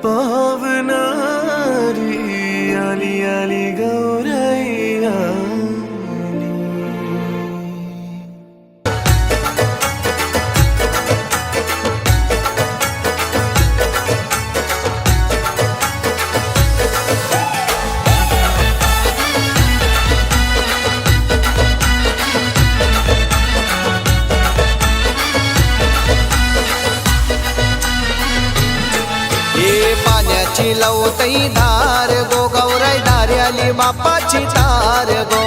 पावनारी आली आली गौरैया पाण्याची लवतई धार गो गौराई धार आली बापाची तार गो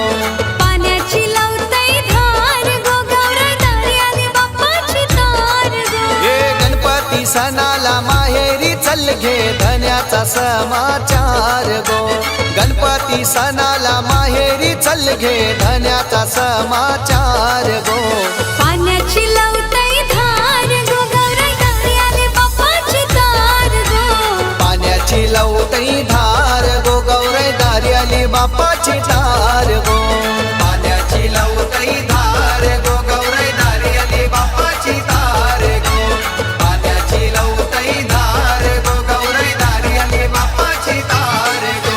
पाण्याची लवतई धार गो गौराई धार आली बापाची तार गो हे गणपती सणाला माहेरी चल घे धन्याचा समाचार गो गणपती सणाला माहेरी चल घे धन्याचा समाचार गो पाण्याची लवतई धार गो गौराई धार आली बापाची तार गो पाण्याची लवतई धार गो गौराई धार आली बापाची तार गो पाण्याची लवतई धार गो गौराई धार आली बापाची तार गो पाण्याची लवतई धार गो गौराई धार आली बापाची तार गो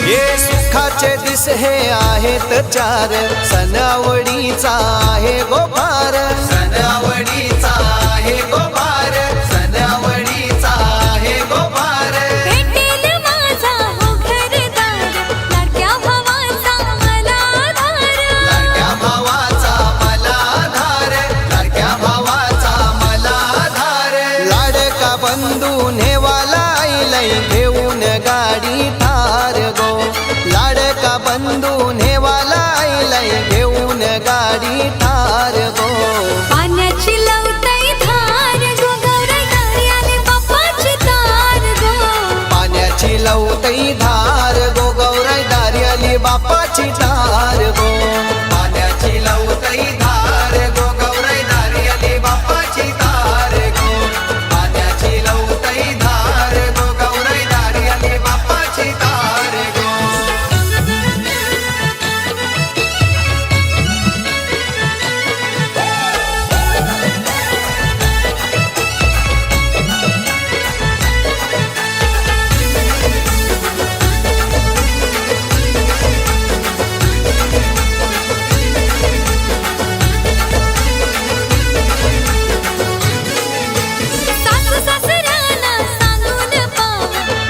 हे सुखाचे दिस हे आहेत चार सणावडीचा आहे गोपार सणावडीचा आहे गोपार सणावडीचा आहे गोपार भेटेल माझा हो घरदार लाडक्या भावाचा मला आधार लाडक्या भावाचा मला आधार लाडक्या भावाचा मला आधार लाडका बंधू नेवाला आईलय घेऊन गाडी थार गो लाडका बंधू नेवाला आईलय घेऊन गाडी थार गो पाण्याची लवतई धार गो गौराई धार आली बापाची तार गो पाण्याची लवतई धार गो गौराई धार आली बापाची तार गो पाण्याची लवतई धार गो गौराई धार आली बापाची तार गो पाण्याची लवतई धार गो गौराई धार आली बापाची तार गो सासू सासऱ्याला सांगून पाव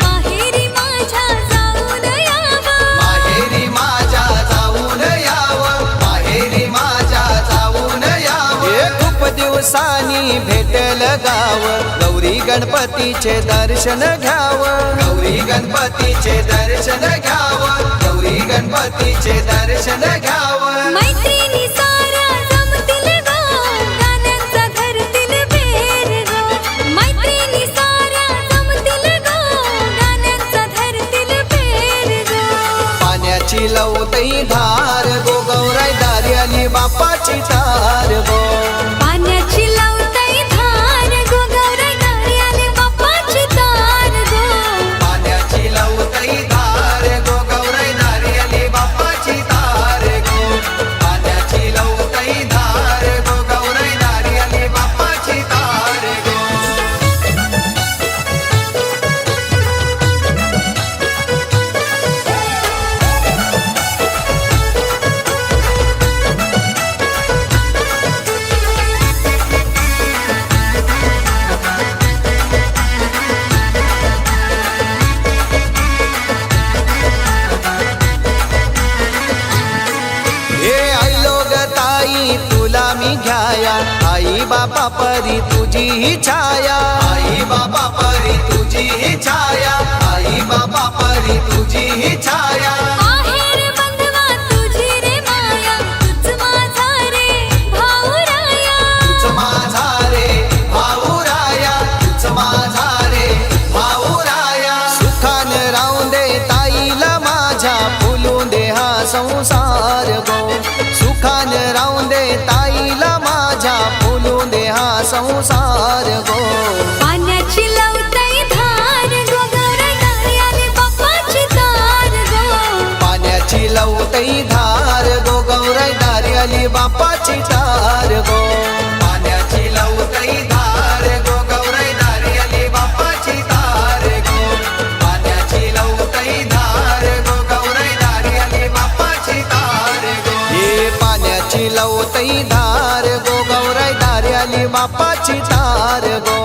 माहेरी माझ्या जाऊन यावं माहेरी माझ्या जाऊन यावं माहेरी माझ्या जाऊन यावं खूप दिवसांनी भेटल गाव गौरी गणपतीचे दर्शन घ्यावं गौरी गणपतीचे दर्शन घ्यावं गौरी गणपतीचे दर्शन घ्यावं मैत्रिणी साऱ्या जमतील गो गाण्यांचा धरतील पेर गो मैत्रिणी साऱ्या जमतील गो गाण्यांचा धरतील पेर गो पाण्याची लवतई धार गो गौराई धार आली बापाची तार गो पाण्याची लवतई धार गो गौराई धार आली बापाची तार गो पाण्याची लवतई धार गो गौराई धार आली बापाची तार गो पाण्याची लवतई धार गो गौराई धार आली बापाची तार गो हे आईलो ग ताई तुला मी घ्याया आई बाबा परी तुझी ही छाया आई बाबा परी तुझी ही छाया आई बाबा परी तुझी ही छाया आहेर बंधवा तुझी रे माया तुझ माझा रे भाऊ राया तुझ माझा रे भाऊ राया तुझ माझा रे भाऊ राया सुखान राहून दे ताईला माझ्या फुलून दे हा संसार गो सुखान राहून दे ताईला माझ्या फुलून दे हा संसार गो पाण्याची लवताई धार गो गौराई दारी आली बाप्पाची तार गो पाण्याची लवतई धार गो गौराई दारी आली बापाची तार गो पाण्याची लवतई धार गो गौराई दारी आली बापाची तार गो पाण्याची लवतई धार गो गौराई दारी आली बापाची तार गो हे पाण्याची लवतई धार गो गौराई दारी आली बापाची तार गो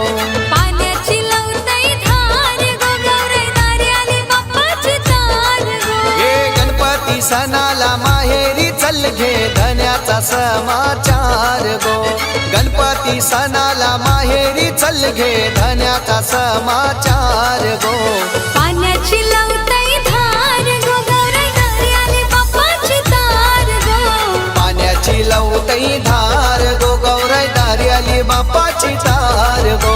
पाण्याची लवताई धार गो गौराई दारी आली बाप्पाची तार गो हे गणपती सणाला माहेरी चल घे धन्याचा समाचार गो गणपती सणाला माहेरी चल घे धन्याचा समाचार गो पाण्याची लवताई धार गो गौराई दारी आली बाप्पाची तार गो पाण्याची लवतई धार गो गौराई दारी आली बापाची तार गो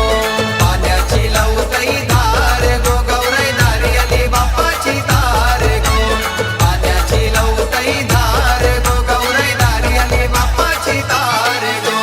पाण्याची लवतई धार गो गौराई दारी आली बापाची तार गो पाण्याची लवतई धार गो गौराई दारी आली बापाची तार गो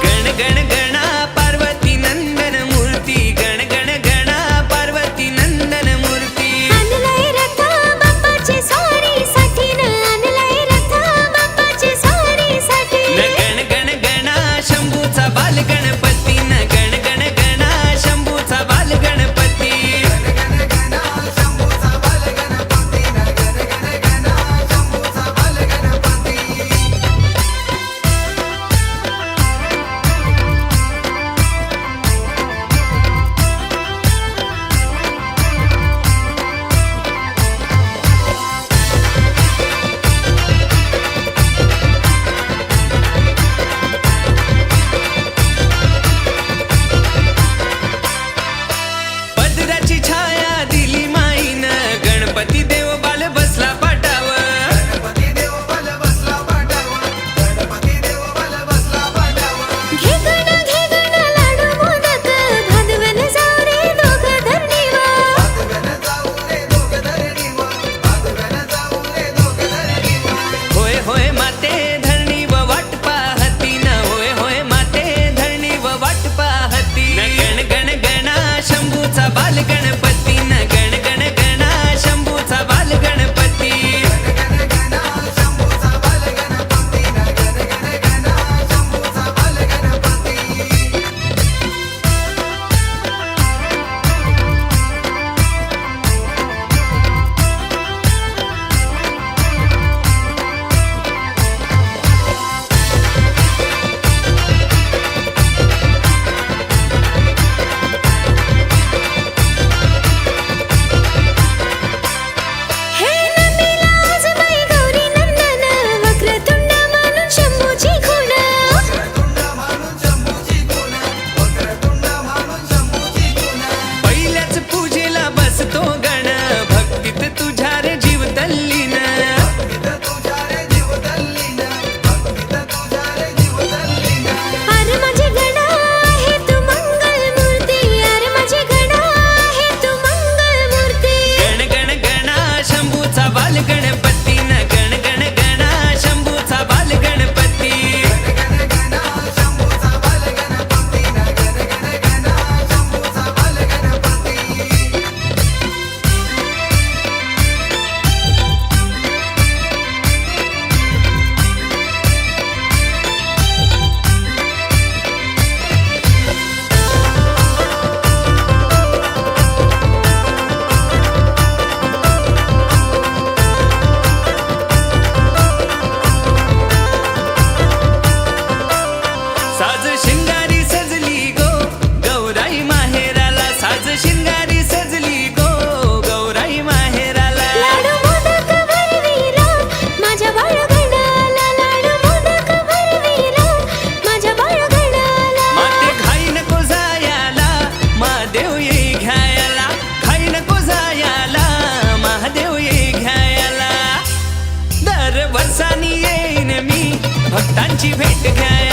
गण गण गणा पार्वती नंदन मूर्ती गण गण गणा पार्वती नंदन मूर्ती आणलाय रथा बाप्पाची स्वारीसाठी न आणलाय रथा बाप्पाची स्वारीसाठी न गण गण गणा शंभूचा बाल गणपती न गण गण गणा शंभूचा बाल गणपती पदराची छाया दिली माईन गणपती देव बाल बसला पाटावर घे गण लाडू मोदक भादवन जाऊ रे दोघं धरणीवर होय होय माते धरणी व वाट पाहती न होय होय माते धरणी व वाट पाहती न गण गण गणा शंभूचा बाल गणपती न गण गण गणा शंभूचा बाल गणपती हे नंदीला आज बाई गौरी नंदन वक्रतुंड म्हणून शंभूची खूण पहिल्याच पूजेला बसतो गण भक्तीत तुझ्या रे जीव तल्लीन अरे माझे गणा आहे तू मंगल मूर्ती अरे माझे गणा आहे तू मंगल मूर्ती गण गण गणा शंभूचा बाल गणपती न गण गण गणा शंभूचा बाल गणपती साज शिंगारी सजली गो गौराई माहेराला साज शिंगारी सजली गो गौराई माहेराला लाडू मोदक भरविला माझ्या बाळगणाला लाडू मोदक भरविला माझ्या बाळगणाला माते घाई नको जायाला महादेव येई घ्यायला घाई नको जायाला संतांची भेट घ्या